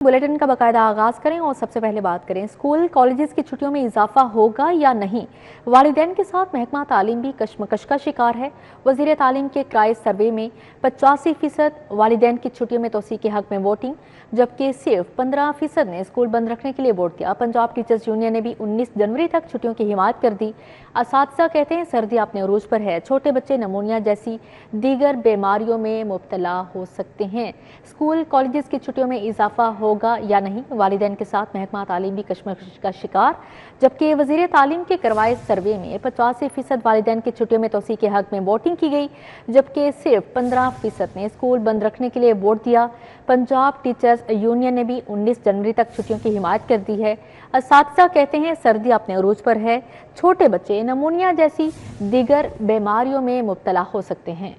Bulletin का बाकायदा आगाज करें और सबसे पहले बात करें स्कूल कॉलेजेस की छुट्टियों में इजाफा होगा या नहीं। वालिदैन के साथ महकमा तालीम भी कशमकश का शिकार है। वजीर तालीम के क्राइस सर्वे में 85% वालिदैन की छुट्टियों में तोसी के हक में वोटिंग, जबकि सिर्फ 15% ने स्कूल बंद रखने के लिए वोट दिया। पंजाब टीचर्स यूनियन ने भी 19 जनवरी तक छुट्टियों की हिमायत कर दी। असातिज़ा कहते हैं सर्दी अपने उरूज पर है, छोटे बच्चे नमूनिया जैसी दीगर बीमारियों में मुब्तला हो सकते हैं। स्कूल कॉलेजेस की छुट्टियों में इजाफा होगा या नहीं, वालिदैन के साथ महकमा तालीम भी कशमकश का शिकार, जबकि वजीर तालीम के करवाए सर्वे में 85% वालिदैन की छुट्टियों में तोसी के हक में वोटिंग की गई, जबकि सिर्फ 15% ने स्कूल बंद रखने के लिए वोट दिया। पंजाब टीचर्स यूनियन ने भी 19 जनवरी तक छुट्टियों की हिमायत कर दी है। असातिज़ा कहते हैं सर्दी अपने उरूज पर है, छोटे बच्चे नमूनिया जैसी दीगर बीमारियों में मुब्तला हो सकते हैं।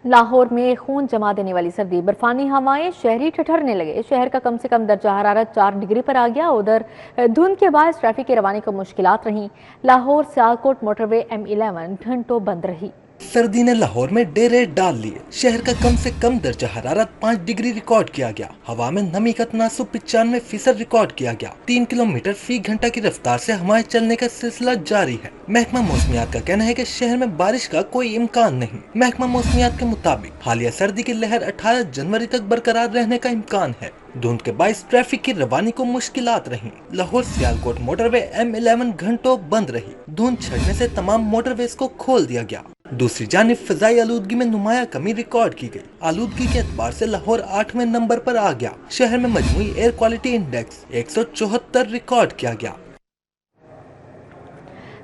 लाहौर में खून जमा देने वाली सर्दी, बर्फानी हवाएं, शहरी ठिठुरने लगे। शहर का कम से कम दर्जा हरारत 4 डिग्री पर आ गया। उधर धुंध के बाद ट्रैफिक की रवानी को मुश्किलात रहीं। लाहौर सियालकोट मोटरवे M11 घंटों बंद रही। सर्दी ने लाहौर में डेरे डाल लिए। शहर का कम से कम दर्जा हरारत 5 डिग्री रिकॉर्ड किया गया। हवा में नमी का तनासुब 95% रिकॉर्ड किया गया। 3 किलोमीटर फी घंटा की रफ्तार से हवाएं चलने का सिलसिला जारी है। महकमा मौसमियात का कहना है कि शहर में बारिश का कोई इम्कान नहीं। महकमा मौसमियात के मुताबिक हालिया सर्दी की लहर 18 जनवरी तक बरकरार रहने का इम्कान है। धुंध के बायस ट्रैफिक की रवानी को मुश्किलात रही। लाहौर सियालकोट मोटरवे M11 घंटों बंद रही। धुंध छड़ने से तमाम मोटरवेज को खोल दिया गया। दूसरी जानिब फिजाई आलूदगी में नुमाया कमी रिकॉर्ड की गई। आलूदगी के एतबार से लाहौर 8वें नंबर पर आ गया। शहर में मजमूई एयर क्वालिटी इंडेक्स 174 रिकॉर्ड किया गया।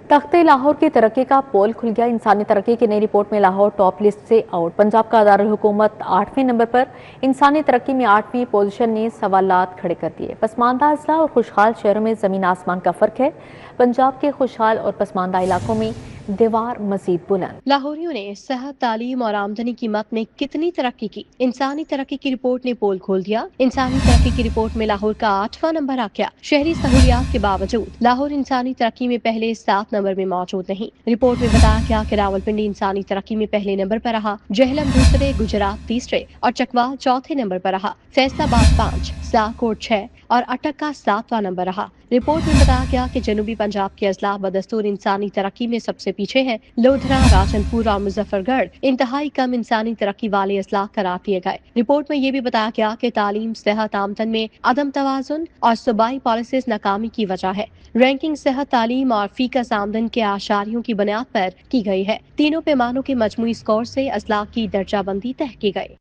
तख्ते लाहौर की तरक्की का पोल खुल गया। इंसानी तरक्की की नई रिपोर्ट में लाहौर टॉप लिस्ट से आउट। पंजाब का दारुल हुकूमत 8वें नंबर पर। इंसानी तरक्की में 8वीं पोजीशन ने सवालात खड़े कर दिए। पसमानदा अजला और खुशहाल शहरों में जमीन आसमान का फर्क है। पंजाब के खुशहाल और पसमानदा इलाकों में दीवार मजीद बुलंद। लाहौरियों ने सेहत, तालीम और आमदनी की मद में कितनी तरक्की की। इंसानी तरक्की की रिपोर्ट ने पोल खोल दिया। इंसानी तरक्की की रिपोर्ट में लाहौर का 8वां नंबर आ गया। शहरी सहूलियात के बावजूद लाहौर इंसानी तरक्की में पहले 7 नंबर में मौजूद नहीं। रिपोर्ट में बताया गया कि रावलपिंडी इंसानी तरक्की में पहले नंबर पर रहा, जहलम दूसरे, गुजरात तीसरे और चकवाल चौथे नंबर पर रहा। फैसलाबाद 5, सियालकोट 6 और अटक का 7वां नंबर रहा। रिपोर्ट में बताया गया कि जनूबी पंजाब के अजला बदस्तूर इंसानी तरक्की में सबसे पीछे है। लोधरा, राजनपुर और मुजफ्फरगढ़ इंतहाई कम इंसानी तरक्की वाले अजला करार दिए गए। रिपोर्ट में ये भी बताया गया कि तालीम, सेहत, आमदन में अदम तवाजुन और सूबाई पॉलिसीज नाकामी की वजह है। रैंकिंग सेहत, तालीम और फीकस आमदन के आशारियों की बुनियाद पर की गई है। तीनों पैमानों के मजमूई स्कोर से अजला की दर्जाबंदी तय की गई।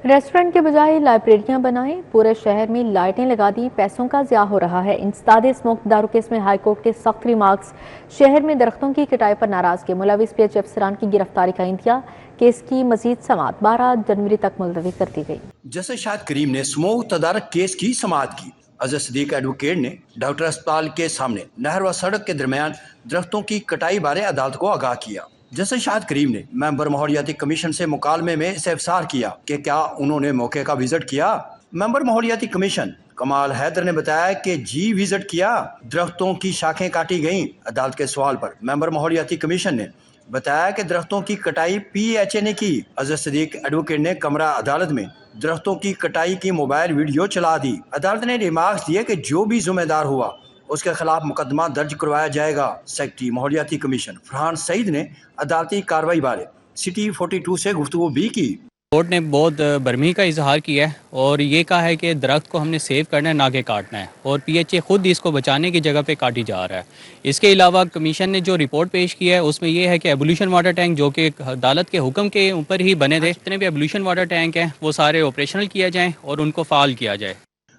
रेस्टोरेंट के बजाय लाइब्रेरियां बनाएं। पूरे शहर में लाइटें लगा दी, पैसों का ज़िया हो रहा है। इंसदाद स्मोक दारू केस में हाईकोर्ट के सख्त रिमार्क्स। शहर में दरख्तों की कटाई पर नाराजगी, मुलविस PH अफसरान की गिरफ्तारी का इंतहा। केस की मजीद समाअत 12 जनवरी तक मुलतवी कर दी गई। जैसे शाद करीम ने स्मोक तदारक केस की समाअत की। अजहर सदीक एडवोकेट ने डॉक्टर अस्पताल के सामने नहर व सड़क के दरमियान दरख्तों की कटाई बारे अदालत को आगाह किया। जैसे शाद करीम ने मेंबर माहौलियाती कमीशन से मुकालमे में इस्तेफसार किया कि क्या उन्होंने मौके का विजिट किया। मेंबर माहौलियाती कमीशन कमाल हैदर ने बताया कि जी विजिट किया, दरख्तों की शाखें काटी गईं। अदालत के सवाल पर मेंबर माहौलियाती कमीशन ने बताया कि दरख्तों की कटाई PHA ने की। अजहर सदीक एडवोकेट ने कमरा अदालत में दरख्तों की कटाई की मोबाइल वीडियो चला दी। अदालत ने रिमार्क्स दिए कि जो भी जिम्मेदार हुआ उसके खिलाफ मुकदमा दर्ज करवाया जाएगा। सेक्रेटरी माहौलियाती कमीशन फरहान सईद ने अदालती कार्रवाई बारे सिटी 42 से गुफ्तगू भी की। कोर्ट ने बहुत बरहमी का इजहार किया है और ये कहा है कि दरख्त को हमने सेव करना है, ना कि काटना है, और PHA खुद इसको बचाने की जगह पे काटी जा रहा है। इसके अलावा कमीशन ने जो रिपोर्ट पेश किया है उसमें यह है कि एबोल्यूशन वाटर टैंक जो कि अदालत के हुक्म के ऊपर ही बने थे, जितने भी एबोल्यूशन वाटर टैंक हैं वो सारे ऑपरेशनल किया जाए और उनको फाल किया जाए।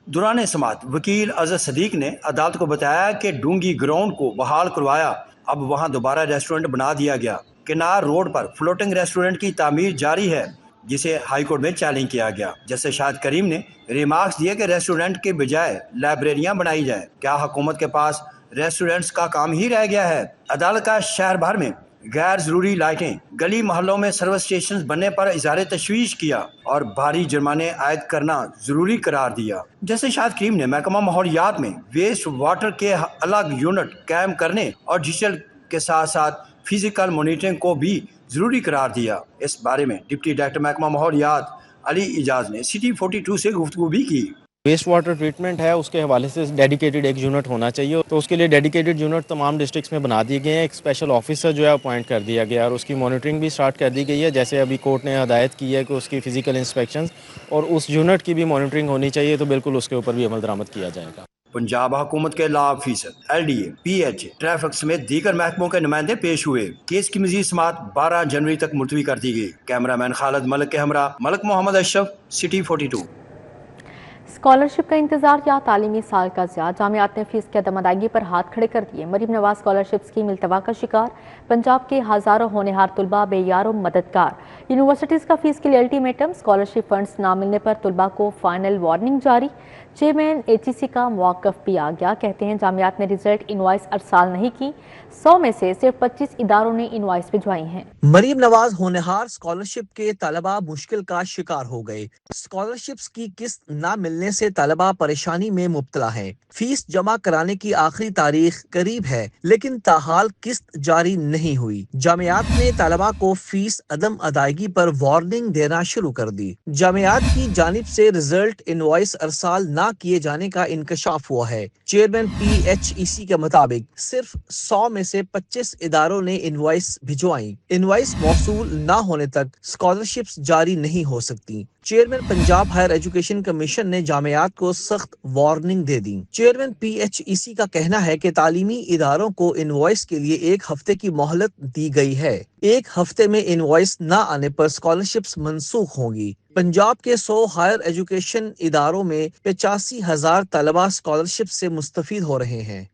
दौरान समाअत वकील अजहर सदीक ने अदालत को बताया कि डूंगी ग्राउंड को बहाल करवाया, अब वहां दोबारा रेस्टोरेंट बना दिया गया। किनार रोड पर फ्लोटिंग रेस्टोरेंट की तामीर जारी है, जिसे हाईकोर्ट में चैलेंज किया गया। जैसे शाद करीम ने रिमार्क्स दिए कि रेस्टोरेंट के बजाय लाइब्रेरियां बनाई जाए। क्या हुकूमत के पास रेस्टोरेंट्स का काम ही रह गया है। अदालत का शहर भर में गैर जरूरी लाइटें, गली मोहल्लों में सर्विस स्टेशन बनने पर इज़हार तशवीश किया और भारी जुर्माने आयद करना जरूरी करार दिया। जैसे शाद करीम ने महकमा माहौलियात में वेस्ट वाटर के अलग यूनिट कायम करने और डिजिटल के साथ साथ फिजिकल मॉनिटरिंग को भी जरूरी करार दिया। इस बारे में डिप्टी डायरेक्टर महकमा माहौलियात अली इजाज ने सिटी 42 से गुफ्तगू भी की। वेस्ट वाटर ट्रीटमेंट है, उसके हवाले से डेडिकेटेड एक यूनिट होना चाहिए, तो उसके लिए डेडिकेटेड यूनिट तमाम डिस्ट्रिक्ट्स में बना दिए गए हैं। एक स्पेशल ऑफिसर जो है अपॉइंट कर दिया गया है और उसकी मॉनिटरिंग भी स्टार्ट कर दी गई है। जैसे अभी कोर्ट ने हदायत की है कि उसकी फ़िज़िकल इंस्पेक्शंस और उस यूनिट की भी मॉनिटरिंग होनी चाहिए, तो बिल्कुल उसके ऊपर भी अमल दरामद किया जाएगा। पंजाब हुकूमत के law officer, LDA, PH, traffic समेत दीगर महकमों के नुमाइंदे पेश हुए। केस की मजीद समाअत 12 जनवरी तक मुलतवी कर दी गई। कैमरामैन खालिद मलिक के हमरा मलिक मोहम्मद अशरफ, सिटी 42। स्कॉलरशिप का इंतजार या तालीमी साल का ज़िया, जामियात ने फीस की अदम अदायगी पर हाथ खड़े कर दिए। मरीम नवाज स्कॉलरशिप स्कीम इल्तवा का शिकार, पंजाब के हज़ारों होनहार तुलबा बेयार और मददगार। यूनिवर्सिटीज़ का फीस के लिए अल्टीमेटम, स्कॉलरशिप फंड्स ना मिलने पर तुलबा को फाइनल वार्निंग जारी। चेयरमैन HEC का मौक़िफ़ भी आ गया, कहते हैं जामियात ने रिजल्ट इनवाइस अरसाल नहीं की, 100 में से सिर्फ 25 इदारों ने इनवाइस भिजवाई हैं। मरीम नवाज होनहार स्कॉलरशिप के तलबा मुश्किल का शिकार हो गए। स्कॉलरशिप्स की किस्त न मिलने से तलबा परेशानी में मुब्तला हैं। फीस जमा कराने की आखिरी तारीख करीब है, लेकिन ताहाल किस्त जारी नहीं हुई। जामियात ने तलबा को फीस अदम अदायगी पर वार्निंग देना शुरू कर दी। जामियात की जानिब से रिजल्ट इनवाइस अरसाल न किए जाने का इंकशाफ हुआ है। चेयरमैन PHEC के मुताबिक सिर्फ 100 में से 25 इदारों ने इनवाइस भिजवाई। इनवाइस मौसूल न होने तक स्कॉलरशिप्स जारी नहीं हो सकती। Chairman Punjab higher education commission ने जामियात को सख्त वार्निंग दे दी। चेयरमैन PHEC का कहना है कि तालीमी इदारों को इनवॉइस के लिए 1 हफ्ते की मोहलत दी गई है। 1 हफ्ते में इनवॉइस न आने पर स्कॉलरशिप्स मंसूख होंगी। पंजाब के 100 हायर एजुकेशन इदारों में 85,000 तलबा स्कॉलरशिप से मुस्तफीद हो रहे हैं।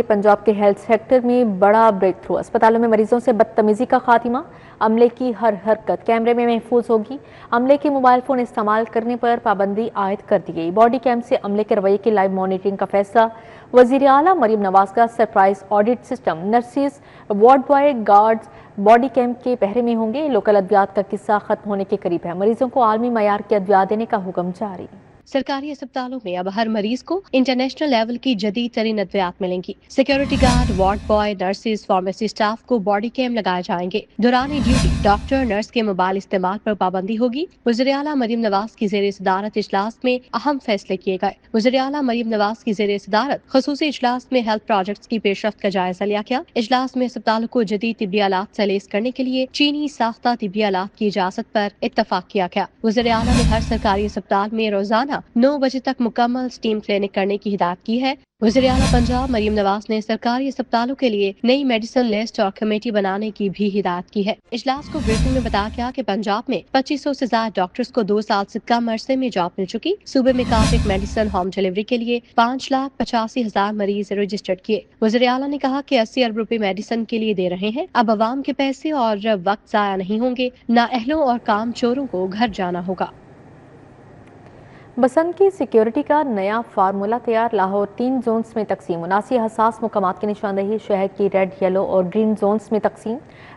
पंजाब के हेल्थ सेक्टर में बड़ा ब्रेक थ्रू, अस्पतालों में मरीजों से बदतमीजी का खात्मा, अमले की हर हरकत कैमरे में महफूज होगी। अमले के मोबाइल फोन इस्तेमाल करने पर पाबंदी आयद कर दी गई। बॉडी कैम से अमले के रवैये की लाइव मॉनिटरिंग का फैसला। वजीर आला मरीम नवाज का surprise audit system, nurses, ward boy, guards body cam के पहरे में होंगे। लोकल अद्वियात का किस्सा खत्म होने के करीब है, मरीजों को आलमी मयार के अद्वियात देने का हुक्म जारी। सरकारी अस्पतालों में अब हर मरीज को इंटरनेशनल लेवल की जदीद तरीन अद्वियात मिलेंगी। Security guard, ward boy, nurses, pharmacy staff को बॉडी कैम लगाए जाएंगे। दौरान ड्यूटी डॉक्टर, नर्स के मोबाइल इस्तेमाल पर पाबंदी होगी। वज़ीर आला मरीम नवाज की ज़ेर सदारत इजलास में अहम फैसले किए गए। वज़ीर आला मरीम नवाज की ज़ेर सदारत खसूसी इजलास में हेल्थ प्रोजेक्ट्स की पेशरफ्त का जायजा लिया गया। इजलास में अस्पतालों को जदीद तिब्बी आलात से लैस करने के लिए चीनी साख्ता तिब्बी आलात की इजाजत पर इत्तफाक किया गया। वज़ीर आला ने हर सरकारी अस्पताल में रोजाना 9 बजे तक मुकम्मल स्टीम क्लिनिक करने की हिदायत की है। वज़ीर आला पंजाब मरीम नवाज ने सरकारी अस्पतालों के लिए नई मेडिसिन लिस्ट और कमेटी बनाने की भी हिदायत की है। इजलास को ब्रीफिंग में बताया गया कि पंजाब में 2500 से ज्यादा डॉक्टर्स को 2 साल से कम अरसे में जॉब मिल चुकी। सूबे में काफिक मेडिसिन होम डिलीवरी के लिए 5,85,000 मरीज रजिस्टर्ड किए। वज़ीर आला ने कहा कि 80 अरब रुपए मेडिसिन के लिए दे रहे हैं। अब अवाम के पैसे और वक्त जाया नहीं होंगे, नाअहलों और काम चोरों को घर जाना होगा। बसंत की सिक्योरिटी का नया फार्मूला तैयार। लाहौर 3 जोन्स में तकसीम, 79 हसास मुकामात की निशानदही। शहर की रेड, येलो और ग्रीन जोन्स में तकसीम।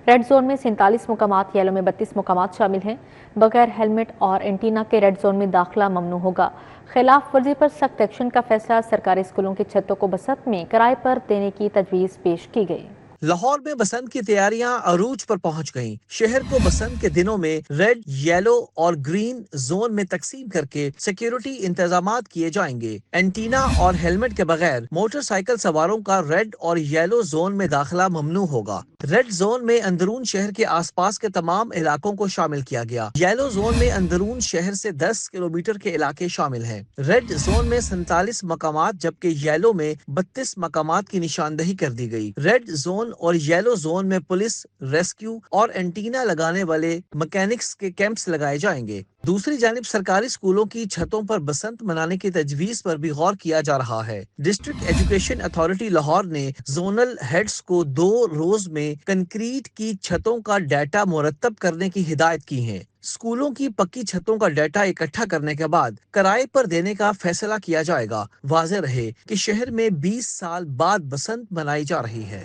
रेड जोन में 47 मुकामात, येलो में 32 मुकामात शामिल हैं। बगैर हेलमेट और एंटीना के रेड जोन में दाखिला ममनू होगा। खिलाफ वर्जी पर सख्त एक्शन का फैसला। सरकारी स्कूलों की छतों को बसंत में किराए पर देने की तजवीज़ पेश की गई। लाहौर में बसंत की तैयारियां अरूज पर पहुंच गईं। शहर को बसंत के दिनों में रेड, येलो और ग्रीन जोन में तकसीम करके सिक्योरिटी इंतजामात किए जाएंगे। एंटीना और हेलमेट के बगैर मोटरसाइकिल सवारों का रेड और येलो जोन में दाखिला ममनू होगा। रेड जोन में अंदरून शहर के आसपास के तमाम इलाकों को शामिल किया गया। येलो जोन में अंदरून शहर से 10 किलोमीटर के इलाके शामिल हैं। रेड जोन में 47 मकामात जबकि येलो में 32 मकामात की निशानदही कर दी गई। रेड जोन और येलो जोन में पुलिस, रेस्क्यू और एंटीना लगाने वाले मैकेनिक्स के कैंप्स लगाए जाएंगे। दूसरी जानिब सरकारी स्कूलों की छतों पर बसंत मनाने की तजवीज पर भी गौर किया जा रहा है। डिस्ट्रिक्ट एजुकेशन अथॉरिटी लाहौर ने जोनल हेड्स को 2 रोज में कंक्रीट की छतों का डाटा मुरतब करने की हिदायत की है। स्कूलों की पक्की छतों का डाटा इकट्ठा करने के बाद किराए पर देने का फैसला किया जाएगा। वाज़ेह रहे कि शहर में 20 साल बाद बसंत मनाई जा रही है।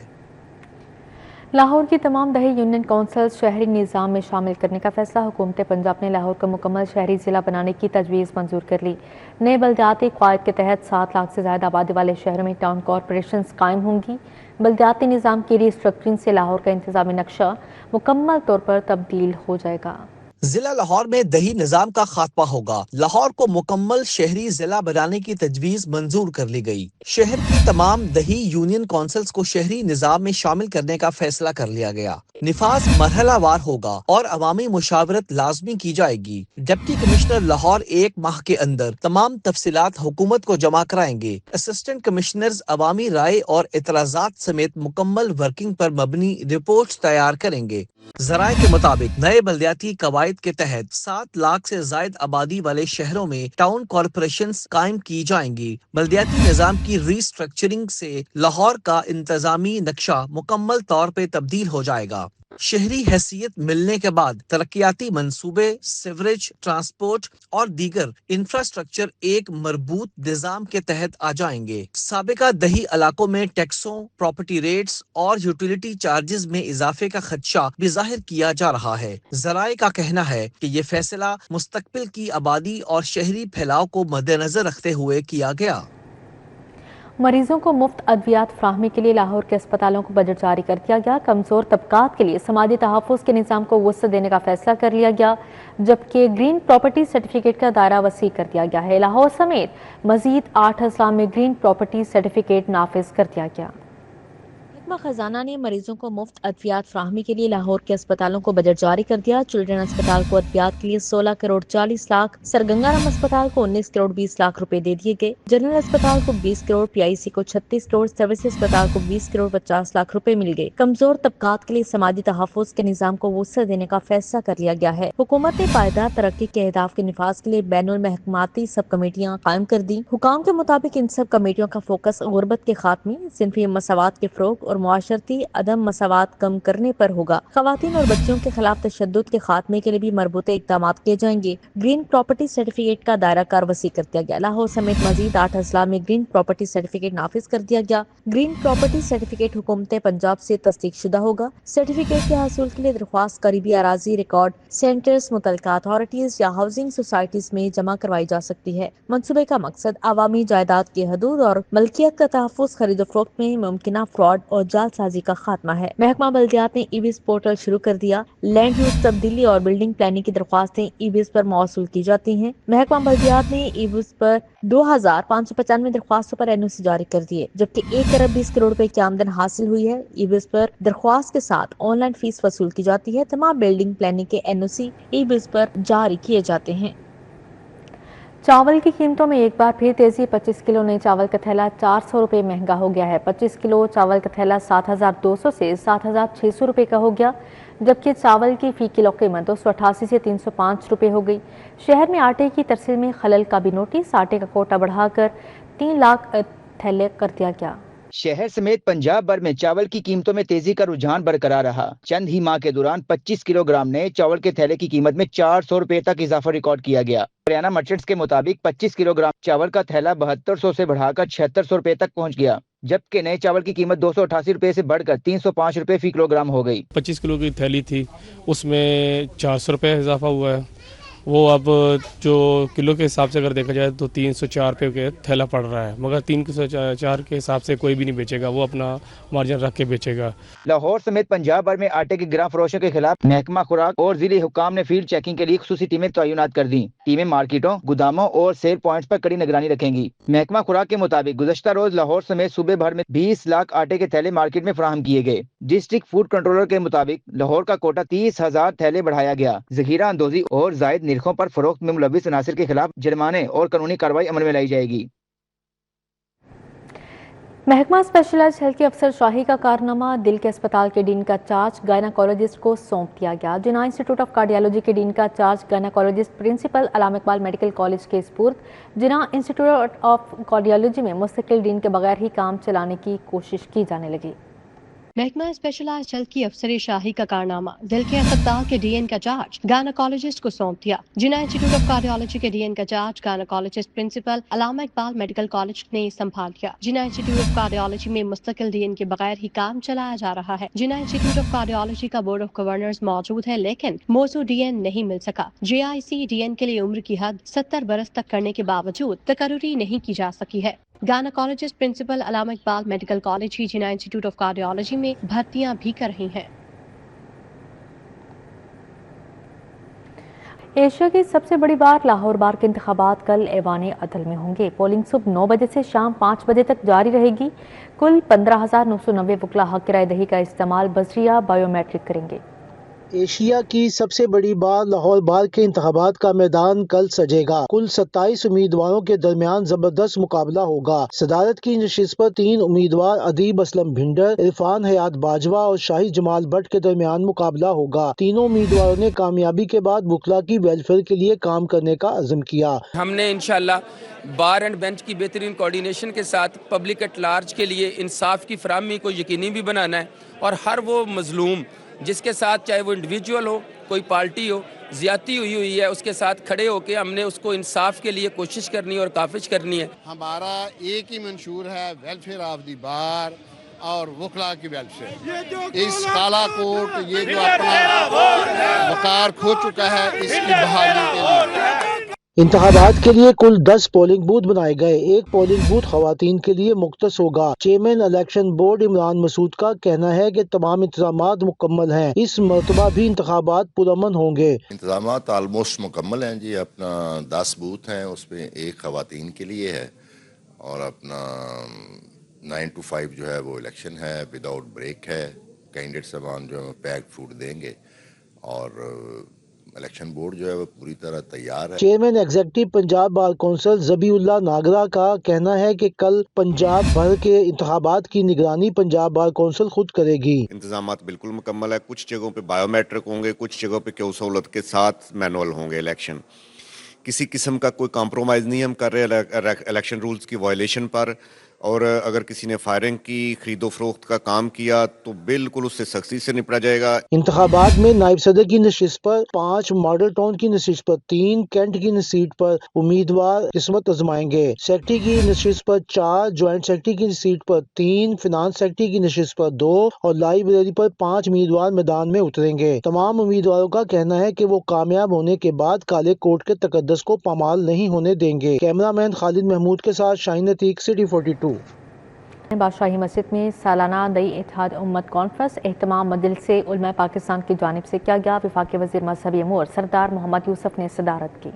लाहौर की तमाम दही यूनियन काउंसिल शहरी निज़ाम में शामिल करने का फैसला। हुकूमत पंजाब ने लाहौर को मुकम्मल शहरी ज़िला बनाने की तजवीज़ मंजूर कर ली। नए बल्दियाती क़वायद के तहत 7 लाख से ज़्यादा आबादी वाले शहरों में टाउन कॉरपोरेशंस कायम होंगी। बल्दियाती निज़ाम की रिस्ट्रक्चरिंग से लाहौर का इंतज़ामी नक्शा मुकम्मल तौर पर तब्दील हो जाएगा। ضلع لاہور میں دہی نظام کا خاتمہ ہوگا، لاہور کو مکمل شہری ضلع بنانے کی تجویز منظور کر لی گئی۔ شہر کی تمام دہی یونین کونسلز کو شہری نظام میں شامل کرنے کا فیصلہ کر لیا گیا۔ نفاذ مرحلہ وار ہوگا اور عوامی مشاورت لازمی کی جائے گی۔ ڈپٹی کمشنر لاہور 1 ماہ کے اندر تمام تفصیلات حکومت کو جمع کرائیں گے۔ اسسٹنٹ کمشنرز عوامی رائے اور اعتراضات سمیت مکمل ورکنگ پر مبنی رپورٹ تیار کریں گے۔ ذرائع کے مطابق نئے بلدیاتی قواعد کے تحت 7 لاکھ سے زائد آبادی والے شہروں میں ٹاؤن کارپوریشنز قائم کی جائیں گی۔ بلدیاتی نظام کی ری اسٹرکچرنگ سے لاہور کا انتظامی نقشہ مکمل طور پہ تبدیل ہو جائے گا۔ شہری حیثیت ملنے کے بعد ترقیاتی منصوبے، سیوریج، ٹرانسپورٹ اور دیگر انفراسٹرکچر ایک مربوط نظام کے تحت آ جائیں گے۔ سابقہ دہی علاقوں میں ٹیکسوں، پراپرٹی ریٹس اور یوٹیلیٹی چارجز میں اضافے کا خدشہ بھی ظاہر کیا جا رہا ہے۔ ذرائع کا کہنا ہے کہ یہ فیصلہ مستقبل کی آبادی اور شہری پھیلاؤ کو مد نظر رکھتے ہوئے کیا گیا۔ مریضوں کو مفت ادویات فراہمی کے لیے لاہور کے اسپتالوں کو بجٹ جاری کر دیا گیا۔ کمزور طبقات کے لیے سماجی تحفظ کے نظام کو وسعت دینے کا فیصلہ کر لیا گیا، جبکہ گرین پراپرٹی سرٹیفکیٹ کا دائرہ وسیع کر دیا گیا ہے۔ لاہور سمیت مزید 8 اضلاع میں گرین پراپرٹی سرٹیفکیٹ نافذ کر دیا گیا۔ محکمہ خزانہ نے مریضوں کو مفت ادویات فراہمی کے لیے لاہور کے اسپتالوں کو بجٹ جاری کر دیا۔ چلڈرن اسپتال کو ادویات کے لیے 16 کروڑ 40 لاکھ، سرگنگا رام اسپتال کو 19 کروڑ 20 لاکھ روپے دے دیے گئے، جنرل اسپتال کو 20 کروڑ، پی آئی سی کو 36 کروڑ، سروس اسپتال کو 20 کروڑ 50 لاکھ روپے مل گئے۔ کمزور طبقات کے لیے سماجی تحفظ کے نظام کو وسعت دینے کا فیصلہ کر لیا گیا ہے۔ حکومت نے پائیدار ترقی کے اہداف کے نفاذ کے لیے بین المحکماتی سب کمیٹیاں قائم کر دی۔ حکام کے مطابق ان سب کمیٹیوں کا فوکس غربت کے خاتمے، صنفی مساوات کے فروغ اور معاشرتی عدم مساوات کم کرنے پر ہوگا۔ خواتین اور بچوں کے خلاف تشدد کے خاتمے کے لیے بھی مربوطہ اقدامات کیے جائیں گے۔ گرین پراپرٹی سرٹیفکیٹ کا دائرہ کار وسیع کر دیا گیا۔ لاہور سمیت مزید 8 اضلاع میں گرین پراپرٹی سرٹیفکیٹ نافذ کر دیا گیا۔ گرین پراپرٹی سرٹیفکیٹ حکومت پنجاب سے تصدیق شدہ ہوگا۔ سرٹیفکیٹ کے حصول کے لیے درخواست قریبی اراضی ریکارڈ سینٹرز، متعلقہ اتھارٹیز یا ہاؤسنگ سوسائٹیز میں جمع کروائی جا سکتی ہے۔ منصوبے کا مقصد عوامی جائیداد کی حدود اور ملکیت کا تحفظ، خرید و فروخت میں ممکنہ فراڈ اور جعل سازی کا خاتمہ ہے۔ محکمہ بلدیات نے ای ویز پورٹل شروع کر دیا۔ لینڈ یوز تبدیلی اور بلڈنگ پلاننگ کی درخواستیں ای ویز پر موصول کی جاتی ہیں۔ محکمہ بلدیات نے ای ویز پر 2595 درخواستوں پر این او سی جاری کر دیے، جبکہ 1 ارب 20 کروڑ روپے کی آمدن حاصل ہوئی ہے۔ ای ویز پر درخواست کے ساتھ آن لائن فیس وصول کی جاتی ہے۔ تمام بلڈنگ پلاننگ کے این او سی ای ویز پر جاری کیے جاتے ہیں۔ چاول کی قیمتوں میں ایک بار پھر تیزی، 25 کلو نئے چاول کا تھیلا 400 روپے مہنگا ہو گیا ہے۔ 25 کلو چاول کا تھیلا 7200 سے 7600 روپے کا ہو گیا، جبکہ چاول کی فی کلو قیمت 288 سے 305 روپے ہو گئی۔ شہر میں آٹے کی ترسیل میں خلل کا بھی نوٹس، آٹے کا کوٹا بڑھا کر 3 لاکھ تھیلے کر دیا گیا۔ شہر سمیت پنجاب بھر میں چاول کی قیمتوں میں تیزی کا رجحان برقرار رہا۔ چند ہی ماہ کے دوران 25 کلو گرام نئے چاول کے تھیلے کی قیمت میں 400 روپے تک اضافہ ریکارڈ کیا گیا۔ ہریانہ مرچنٹس کے مطابق 25 کلو گرام چاول کا تھیلا 7200 سے بڑھا کر 7600 روپے تک پہنچ گیا، جبکہ نئے چاول کی قیمت 288 روپے سے بڑھ کر 305 روپے فی کلو گرام ہو گئی۔ 25 کلو کی تھیلی تھی، اس میں 400 روپے اضافہ ہوا ہے، وہ اب جو کلو کے حساب سے اگر دیکھا جائے تو 304 روپے کے تھیلا پڑ رہا ہے، مگر 304 کے حساب سے کوئی بھی نہیں بیچے گا، وہ اپنا مارجن رکھ کے بیچے گا۔ لاہور سمیت پنجاب بھر میں آٹے کے گراں فروشوں کے خلاف محکمہ خوراک اور ضلعی حکام نے فیلڈ چیکنگ کے لیے خصوصی ٹیمیں تعینات کر دیں۔ ٹیمیں مارکیٹوں، گوداموں اور سیل پوائنٹس پر کڑی نگرانی رکھیں گی۔ محکمہ خوراک کے مطابق گزشتہ روز لاہور سمیت صوبے بھر میں 20 لاکھ آٹے کے تھیلے مارکیٹ میں فراہم کیے گئے۔ ڈسٹرکٹ فوڈ کنٹرولر کے مطابق لاہور کا کوٹا 30,000 تھیلے بڑھایا گیا۔ ذخیرہ اندوزی اور زائد نرخوں پر فروخت میں ملوث عناصر کے خلاف جرمانے اور قانونی کارروائی عمل میں لائی جائے گی۔ محکمہ اسپیشلائزڈ ہیلتھ کے افسر شاہی کا کارنامہ، دل کے اسپتال کے ڈین کا چارج گائناکولوجسٹ کو سونپ دیا گیا۔ جناح انسٹی ٹیوٹ آف کارڈیالوجی کے ڈین کا چارج گائناکولوجسٹ پرنسپل علامہ اقبال میڈیکل کالج کے سپرد۔ جناح انسٹی ٹیوٹ آف کارڈیالوجی میں مستقل ڈین کے بغیر ہی کام چلانے کی کوشش کی جانے لگی۔ محکمہ اسپیشلائزڈ ہیلتھ کی افسر شاہی کا کارنامہ، دل کے اسپتال کے ڈی این کا چارج گائناکالوجسٹ کو سونپ دیا۔ جناح انسٹی ٹیوٹ آف کارڈیالوجی کے ڈی این کا چارج گائناکالوجسٹ پرنسپل علامہ اقبال میڈیکل کالج نے سنبھال لیا۔ جناح انسٹی ٹیوٹ آف کارڈیالوجی میں مستقل ڈی این کے بغیر ہی کام چلایا جا رہا ہے۔ جناح انسٹی ٹیوٹ آف کارڈیالوجی کا بورڈ آف گورنرز موجود ہے، لیکن موضوع ڈی این نہیں مل سکا۔ جے آئی سی ڈی این کے لیے عمر کی حد 70 برس تک کرنے کے باوجود تقرری نہیں کی جا سکی ہے۔ گائناکالوجسٹ پرنسپل علامہ اقبال میڈیکل کالج ہی جناح انسٹی ٹیوٹ آف کارڈیالوجی میں بھرتیاں بھی کر رہی ہیں۔ ایشیا کی سب سے بڑی بار لاہور بار کے انتخابات کل ایوان عدل میں ہوں گے۔ پولنگ صبح 9 بجے سے شام 5 بجے تک جاری رہے گی۔ کل 15,990 وکلا حق رائے دہی کا استعمال بذریعہ بائیو میٹرک کریں گے۔ ایشیا کی سب سے بڑی بار لاہور بار کے انتخابات کا میدان کل سجے گا۔ کل 27 امیدواروں کے درمیان زبردست مقابلہ ہوگا۔ صدارت کی نشست پر 3 امیدوار ادیب اسلم بھنڈر، عرفان حیات باجوہ اور شاہی جمال بٹ کے درمیان مقابلہ ہوگا۔ تینوں امیدواروں نے کامیابی کے بعد وکلا کی ویلفیئر کے لیے کام کرنے کا عزم کیا۔ ہم نے انشاءاللہ بار اینڈ بینچ کی بہترین کوارڈینیشن کے ساتھ پبلک ایٹ لارج کے لیے انصاف کی فراہمی کو یقینی بھی بنانا ہے، اور ہر وہ مظلوم جس کے ساتھ چاہے وہ انڈیویجول ہو، کوئی پارٹی ہو، زیادتی ہوئی ہے، اس کے ساتھ کھڑے ہو کے ہم نے اس کو انصاف کے لیے کوشش کرنی اور کافش کرنی ہے۔ ہمارا ایک ہی منشور ہے، ویلفیئر آف دی بار اور وکلا کی ویلفیئر۔ اس کالا کوٹ یہ جو اپنا وقار کھو چکا ہے، اس کی بحالی کے لیے انتخابات کے لیے کل 10 پولنگ بوتھ بنائے گئے۔ ایک پولنگ بوتھ خواتین کے لیے مختص ہوگا۔ چیئرمین الیکشن بورڈ عمران مسعود کا کہنا ہے کہ تمام انتظامات مکمل ہیں۔ اس مرتبہ بھی انتخابات پرامن ہوں گے۔ انتظامات آلموسٹ مکمل ہیں جی۔ اپنا 10 بوتھ ہیں، اس میں ایک خواتین کے لیے ہے، اور اپنا 9 to 5 جو ہے وہ الیکشن ہے، وداؤٹ بریک ہے۔ کینڈیڈیٹ صاحبان جو ہے پیک فوڈ دیں گے، اور الیکشن بورڈ جو ہے وہ پوری طرح تیار ہے۔ Chairman executive Punjab bar council Zabihullah Nagra کا کہنا ہے کہ کل پنجاب بھر کے انتخابات کی نگرانی پنجاب بار کونسل خود کرے گی۔ انتظامات بالکل مکمل ہے۔ کچھ جگہوں پہ بائیو میٹرک ہوں گے، کچھ جگہوں پہ کیو سہولت کے ساتھ مینول ہوں گے الیکشن۔ کسی قسم کا کوئی کمپرومائز نہیں ہم کر رہے الیکشن رولز کی وائلیشن پر، اور اگر کسی نے فائرنگ کی، خرید و فروخت کا کام کیا تو بالکل اس سے سختی سے نپٹا جائے گا۔ انتخابات میں نائب صدر کی نشست پر 5، ماڈل ٹاؤن کی نشست پر 3، کینٹ کی سیٹ پر امیدوار قسمت آزمائیں گے۔ سیکرٹری کی نشست پر 4، جوائنٹ سیکرٹری کی سیٹ پر 3، فنانس سیکرٹری کی نشست پر 2 اور لائبریری پر 5 امیدوار میدان میں اتریں گے۔ تمام امیدواروں کا کہنا ہے کہ وہ کامیاب ہونے کے بعد کالے کوٹ کے تقدس کو پامال نہیں ہونے دیں گے۔ کیمرہ مین خالد محمود کے ساتھ شاہین عتیق، سٹی 42۔ بادشاہی مسجد میں سالانہ دئی اتحاد امت کانفرنس اہتمام مجلس علماء پاکستان کی جانب سے کیا گیا۔ وفاقی وزیر مذہبی امور سردار محمد یوسف نے صدارت کی۔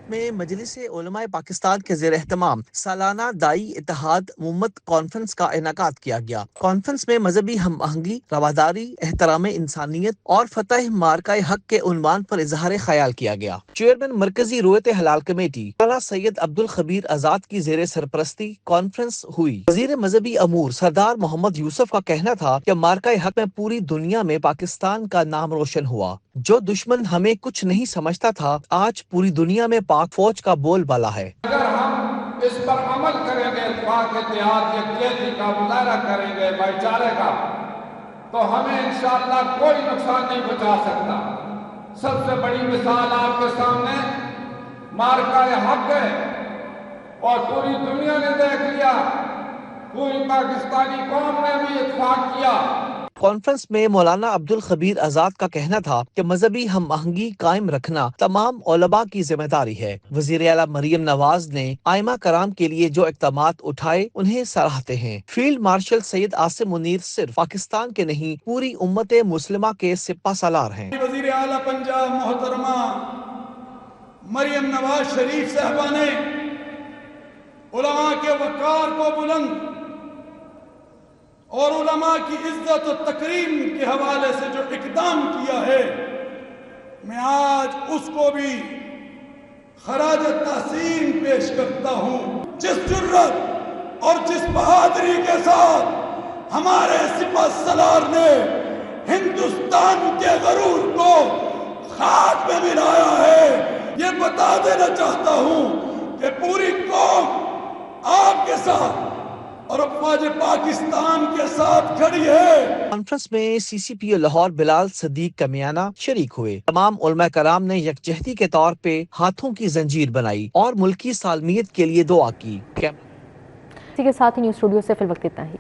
میں مجلس علماء پاکستان کے زیر اہتمام سالانہ دائی اتحاد امت کانفرنس کا انعقاد کیا گیا۔ کانفرنس میں مذہبی ہم آہنگی، رواداری، احترام انسانیت اور فتح مارکہ حق کے عنوان پر اظہار خیال کیا گیا۔ چیئرمین مرکزی رویت حلال کمیٹی مولانا سید عبدالخبیر آزاد کی زیر سرپرستی کانفرنس ہوئی۔ وزیر مذہبی امور سردار محمد یوسف کا کہنا تھا کہ مارکہ حق میں پوری دنیا میں پاکستان کا نام روشن ہوا۔ جو دشمن ہمیں کچھ نہیں سمجھتا تھا، آج پوری دنیا میں پاک فوج کا بول بالا ہے۔ اگر ہم اس پر عمل کریں گے، اتفاق، اتحاد، یکجہتی کا مظاہرہ کریں گے، بھائی چارے کا، تو ہمیں انشاءاللہ کوئی نقصان نہیں پہنچا سکتا۔ سب سے بڑی مثال آپ کے سامنے مارکہ حق ہے، اور پوری دنیا نے دیکھ لیا، پوری پاکستانی قوم نے بھی اتفاق کیا۔ کانفرنس میں مولانا عبدالخبیر آزاد کا کہنا تھا کہ مذہبی ہم آہنگی قائم رکھنا تمام علماء کی ذمہ داری ہے۔ وزیر اعلیٰ مریم نواز نے ائمہ کرام کے لیے جو اقدامات اٹھائے انہیں سراہتے ہیں۔ فیلڈ مارشل سید عاصم منیر صرف پاکستان کے نہیں، پوری امت مسلمہ کے سپہ سالار ہیں۔ وزیر اعلیٰ پنجاب محترمہ مریم نواز شریف صاحبہ نے علماء کے وقار کو بلند اور علماء کی عزت و تکریم کے حوالے سے جو اقدام کیا ہے، میں آج اس کو بھی خراج تحسین پیش کرتا ہوں۔ جس جرات اور جس بہادری کے ساتھ ہمارے سپہ سالار نے ہندوستان کے غرور کو خاک میں ملایا ہے، یہ بتا دینا چاہتا ہوں کہ پوری قوم آپ کے ساتھ اور افواج پاکستان کے ساتھ کھڑی ہے۔ کانفرنس میں سی سی پی او لاہور بلال صدیق کمیانہ شریک ہوئے۔ تمام علماء کرام نے یکجہتی کے طور پہ ہاتھوں کی زنجیر بنائی اور ملکی سالمیت کے لیے دعا کی۔ اسی کے ساتھ ہی نیوز اسٹوڈیو سے فی الوقت اتنا ہی۔